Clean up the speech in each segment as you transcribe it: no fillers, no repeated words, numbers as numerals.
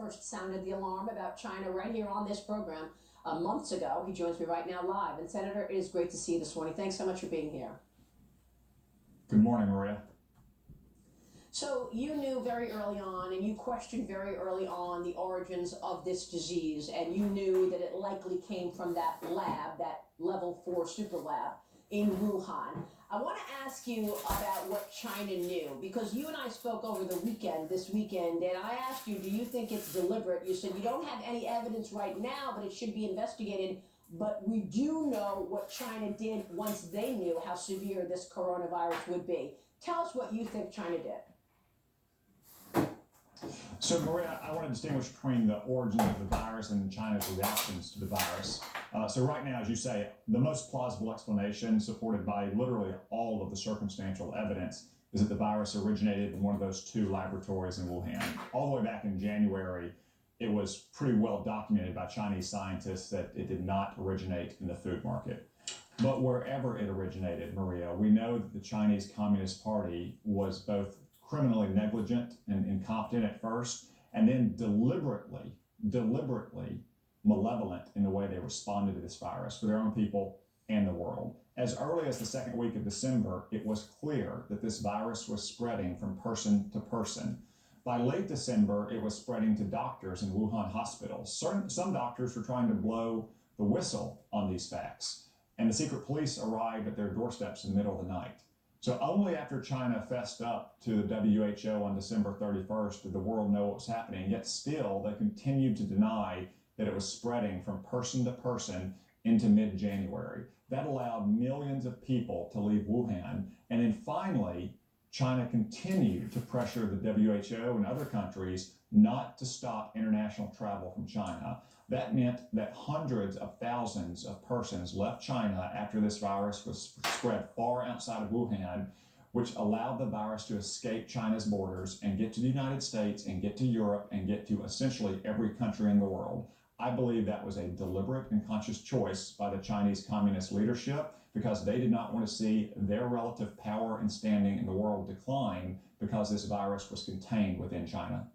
First sounded the alarm about China right here on this program months ago. He joins me right now live. And Senator, it is great to see you this morning. Thanks so much for being here. Good morning, Maria. So you knew very early on, and you questioned very early on the origins of this disease, and you knew that it likely came from that lab, that level 4 super lab in Wuhan. I want to ask you about what China knew, because you and I spoke over the weekend, this weekend, and I asked you, do you think it's deliberate? You said you don't have any evidence right now, but it should be investigated. But we do know what China did once they knew how severe this coronavirus would be. Tell us what you think China did. So, Maria, I want to distinguish between the origin of the virus and China's reactions to the virus. So right now, as you say, the most plausible explanation, supported by literally all of the circumstantial evidence, is that the virus originated in one of those two laboratories in Wuhan. All the way back in January, it was pretty well documented by Chinese scientists that it did not originate in the food market. But wherever it originated, Maria, we know that the Chinese Communist Party was both criminally negligent and incompetent at first, and then deliberately malevolent in the way they responded to this virus for their own people and the world. As early as the second week of December, it was clear that this virus was spreading from person to person. By late December, it was spreading to doctors in Wuhan hospitals. Some doctors were trying to blow the whistle on these facts, and the secret police arrived at their doorsteps in the middle of the night. So only after China fessed up to the WHO on December 31st did the world know what was happening, yet still they continued to deny that it was spreading from person to person into mid-January. That allowed millions of people to leave Wuhan. And then finally, China continued to pressure the WHO and other countries not to stop international travel from China. That meant that hundreds of thousands of persons left China after this virus was spread far outside of Wuhan, which allowed the virus to escape China's borders and get to the United States and get to Europe and get to essentially every country in the world. I believe that was a deliberate and conscious choice by the Chinese Communist leadership, because they did not want to see their relative power and standing in the world decline because this virus was contained within China.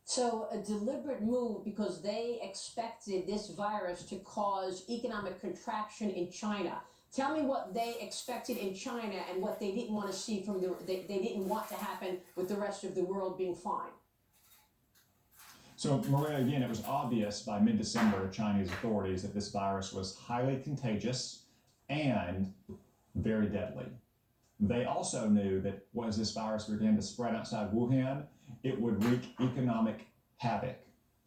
So a deliberate move because they expected this virus to cause economic contraction in China. Tell me what they expected in China and what they didn't want to see from they didn't want to happen with the rest of the world being fine. So, Maria, again, it was obvious by mid-December to Chinese authorities that this virus was highly contagious and very deadly. They also knew that as this virus began to spread outside Wuhan, it would wreak economic havoc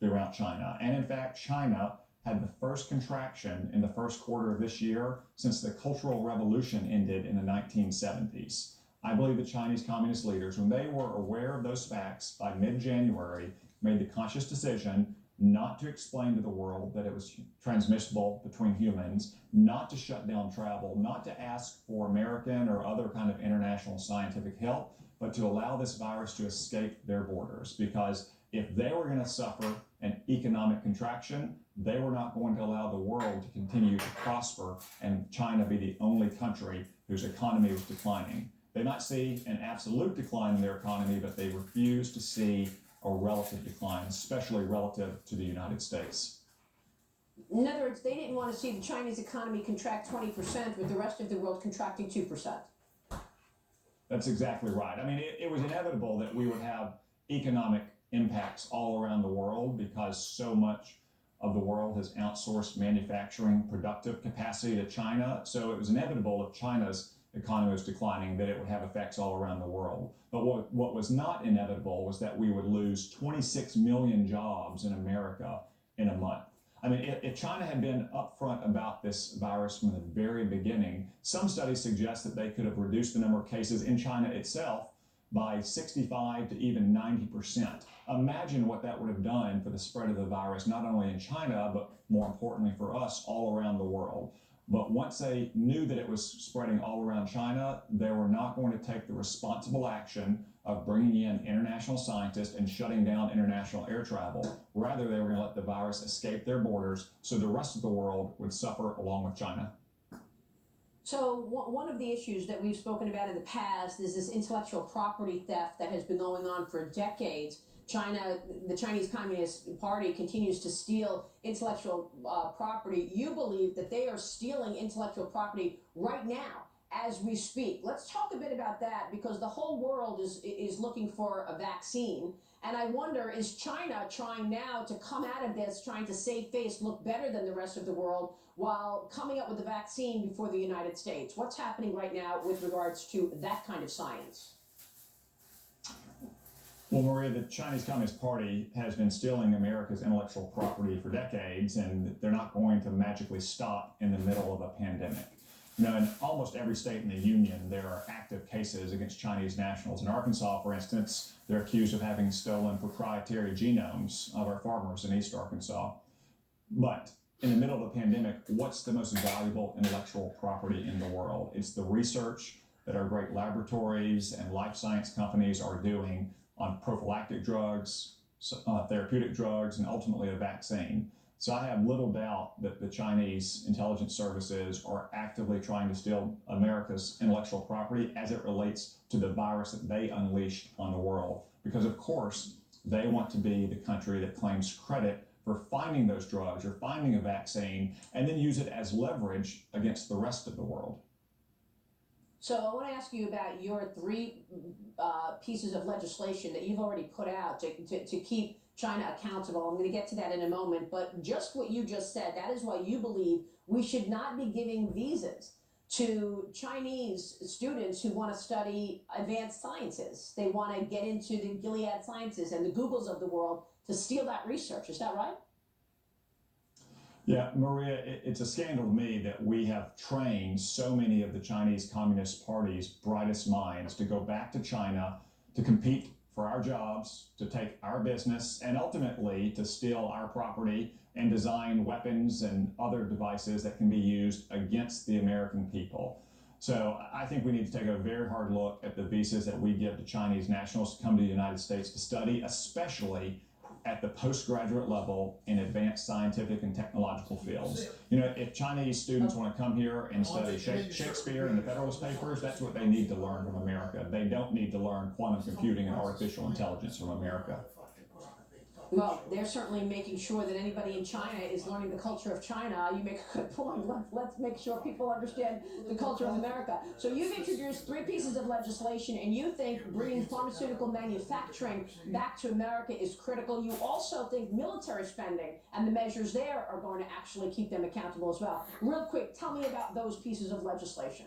throughout China. And in fact, China had the first contraction in the first quarter of this year since the Cultural Revolution ended in the 1970s. I believe the Chinese communist leaders, when they were aware of those facts by mid-January, made the conscious decision not to explain to the world that it was transmissible between humans, not to shut down travel, not to ask for American or other kind of international scientific help, but to allow this virus to escape their borders. Because if they were going to suffer an economic contraction, they were not going to allow the world to continue to prosper and China be the only country whose economy was declining. They might see an absolute decline in their economy, but they refuse to see a relative decline, especially relative to the United States. In other words, they didn't want to see the Chinese economy contract 20% with the rest of the world contracting 2%. That's exactly right. I mean, it was inevitable that we would have economic impacts all around the world because so much of the world has outsourced manufacturing productive capacity to China. So it was inevitable if China's economy was declining that it would have effects all around the world. But what was not inevitable was that we would lose 26 million jobs in America in a month. I mean, if China had been upfront about this virus from the very beginning, some studies suggest that they could have reduced the number of cases in China itself by 65 to even 90%. Imagine what that would have done for the spread of the virus, not only in China, but more importantly for us all around the world. But once they knew that it was spreading all around China, they were not going to take the responsible action of bringing in international scientists and shutting down international air travel. Rather, they were going to let the virus escape their borders so the rest of the world would suffer along with China. So one of the issues that we've spoken about in the past is this intellectual property theft that has been going on for decades. China, the Chinese Communist Party continues to steal intellectual property. You believe that they are stealing intellectual property right now as we speak. Let's talk a bit about that, because the whole world is looking for a vaccine. And I wonder, is China trying now to come out of this, trying to save face, look better than the rest of the world, while coming up with a vaccine before the United States? What's happening right now with regards to that kind of science? Well, Maria, the Chinese Communist Party has been stealing America's intellectual property for decades, and they're not going to magically stop in the middle of a pandemic. You know, in almost every state in the union, there are active cases against Chinese nationals. In Arkansas, for instance, they're accused of having stolen proprietary genomes of our farmers in East Arkansas. But in the middle of a pandemic, what's the most valuable intellectual property in the world? It's the research that our great laboratories and life science companies are doing on prophylactic drugs, therapeutic drugs, and ultimately a vaccine. So I have little doubt that the Chinese intelligence services are actively trying to steal America's intellectual property as it relates to the virus that they unleashed on the world. Because of course, they want to be the country that claims credit for finding those drugs or finding a vaccine and then use it as leverage against the rest of the world. So I want to ask you about your three pieces of legislation that you've already put out to keep China accountable. I'm going to get to that in a moment, but just what you just said, that is why you believe we should not be giving visas to Chinese students who want to study advanced sciences. They want to get into the Gilead Sciences and the Googles of the world to steal that research. Is that right? Yeah, Maria, it's a scandal to me that we have trained so many of the Chinese Communist Party's brightest minds to go back to China to compete for our jobs, to take our business, and ultimately to steal our property and design weapons and other devices that can be used against the American people. So I think we need to take a very hard look at the visas that we give to Chinese nationals to come to the United States to study, especially at the postgraduate level in advanced scientific and technological fields. You know, if Chinese students want to come here and study Shakespeare and the Federalist Papers, that's what they need to learn from America. They don't need to learn quantum computing and artificial intelligence from America. Well, they're certainly making sure that anybody in China is learning the culture of China. You make a good point. Let's make sure people understand the culture of America. So you've introduced three pieces of legislation, and you think bringing pharmaceutical manufacturing back to America is critical. You also think military spending and the measures there are going to actually keep them accountable as well. Real quick, tell me about those pieces of legislation.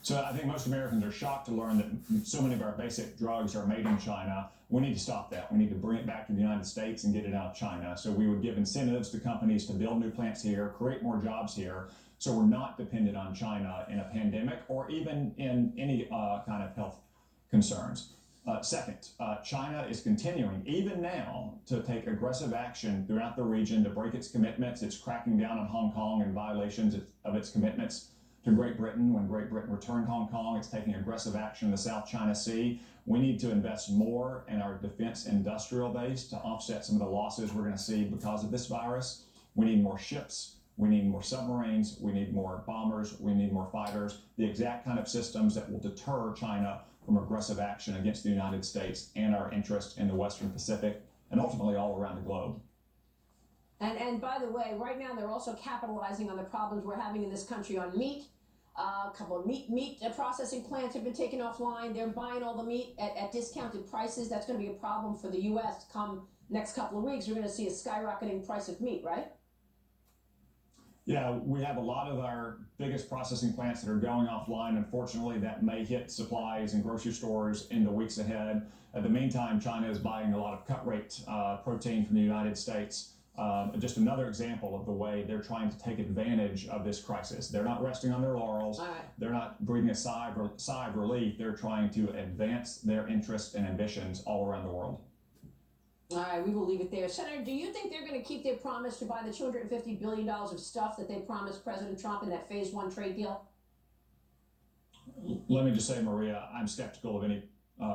So I think most Americans are shocked to learn that so many of our basic drugs are made in China. We need to stop that. We need to bring it back to the United States and get it out of China. So we would give incentives to companies to build new plants here, create more jobs here, so we're not dependent on China in a pandemic or even in any kind of health concerns. Second, China is continuing, even now, to take aggressive action throughout the region to break its commitments. It's cracking down on Hong Kong and violations of its commitments to Great Britain. When Great Britain returned Hong Kong, it's taking aggressive action in the South China Sea. We need to invest more in our defense industrial base to offset some of the losses we're going to see because of this virus. We need more ships. We need more submarines. We need more bombers. We need more fighters. The exact kind of systems that will deter China from aggressive action against the United States and our interest in the Western Pacific and ultimately all around the globe. And by the way, right now they're also capitalizing on the problems we're having in this country on meat. A couple of meat processing plants have been taken offline. They're buying all the meat at discounted prices. That's going to be a problem for the U.S. come next couple of weeks. We're going to see a skyrocketing price of meat, right? Yeah, we have a lot of our biggest processing plants that are going offline. Unfortunately, that may hit supplies and grocery stores in the weeks ahead. In the meantime, China is buying a lot of cut rate protein from the United States. Just another example of the way they're trying to take advantage of this crisis. They're not resting on their laurels. Right. They're not breathing a sigh of relief. They're trying to advance their interests and ambitions all around the world. All right, we will leave it there. Senator, do you think they're going to keep their promise to buy the $250 billion of stuff that they promised President Trump in that phase one trade deal? Let me just say, Maria, I'm skeptical of any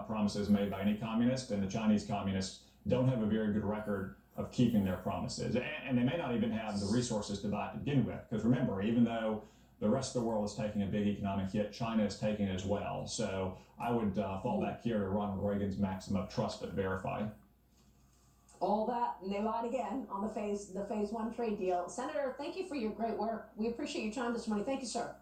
promises made by any communist, and the Chinese communists don't have a very good record of keeping their promises. And they may not even have the resources to buy it to begin with. Because remember, even though the rest of the world is taking a big economic hit. China is taking it as well. So I would fall back here to Ronald Reagan's maxim of trust but verify. All that, and they lied again on the phase one trade deal. Senator, thank you for your great work. We appreciate your time this morning. Thank you, sir.